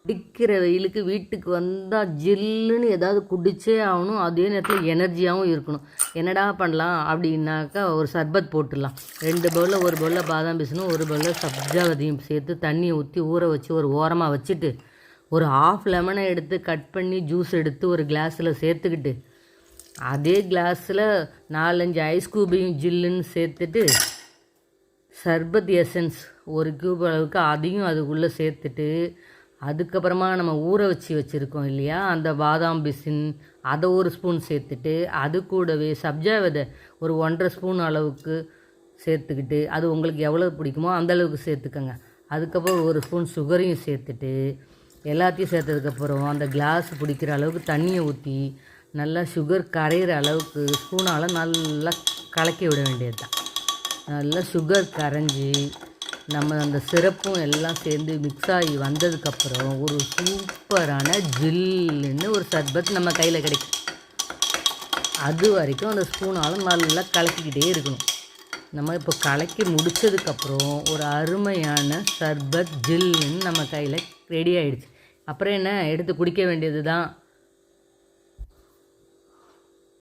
அடிக்கிற வெயிலுக்கு வீட்டுக்கு வந்தால் ஜில்லுன்னு ஏதாவது குடிச்சே ஆகணும். அதே நேரத்தில் எனர்ஜியாகவும் இருக்கணும். என்னடா பண்ணலாம் அப்படின்னாக்கா ஒரு சர்பத் போட்டுடலாம். 2 பவுலில் 1 பவுலில் பாதாம் பிசினும் 1 பவுலில் சப்ஜாவதியும் சேர்த்து தண்ணியை ஊற்றி ஊற வச்சு ஒரு ஓரமாக வச்சுட்டு ஒரு ½ லெமனை எடுத்து கட் பண்ணி ஜூஸ் எடுத்து ஒரு கிளாஸில் சேர்த்துக்கிட்டு அதே கிளாஸில் 4-5 ஐஸ் க்யூபையும் ஜில்லுன்னு சேர்த்துட்டு சர்பத் எசன்ஸ் 1 க்யூப் அளவுக்கு அதையும் அதுக்குள்ளே சேர்த்துட்டு அதுக்கப்புறமா நம்ம ஊற வச்சுருக்கோம் இல்லையா, அந்த பாதாம் பிசின் அதை 1 ஸ்பூன் சேர்த்துட்டு அது கூடவே சப்ஜா விதை ஒரு 1½ ஸ்பூன் அளவுக்கு சேர்த்துக்கிட்டு அது உங்களுக்கு எவ்வளோ பிடிக்குமோ அந்தளவுக்கு சேர்த்துக்கோங்க. அதுக்கப்புறம் 1 ஸ்பூன் சுகரையும் சேர்த்துட்டு எல்லாத்தையும் சேர்த்ததுக்கப்புறம் அந்த கிளாஸ் பிடிக்கிற அளவுக்கு தண்ணியை ஊற்றி நல்லா சுகர் கரையிற அளவுக்கு ஸ்பூனால் நல்லா கலக்கி விட வேண்டியது தான். நல்லா சுகர் கரைஞ்சி நம்ம அந்த சிரப்பும் எல்லாம் சேர்ந்து மிக்ஸ் ஆகி வந்ததுக்கப்புறம் ஒரு சூப்பரான ஜில்லுன்னு ஒரு சர்பத் நம்ம கையில் கிடைக்கும். அது வரைக்கும் அந்த ஸ்பூனால் நல்லா கலக்கிக்கிட்டே இருக்கணும். நம்ம இப்போ கலக்கி முடித்ததுக்கப்புறம் ஒரு அருமையான சர்பத் ஜில்லுன்னு நம்ம கையில் ரெடி ஆகிடுச்சு. அப்புறம் என்ன, எடுத்து குடிக்க வேண்டியது தான்.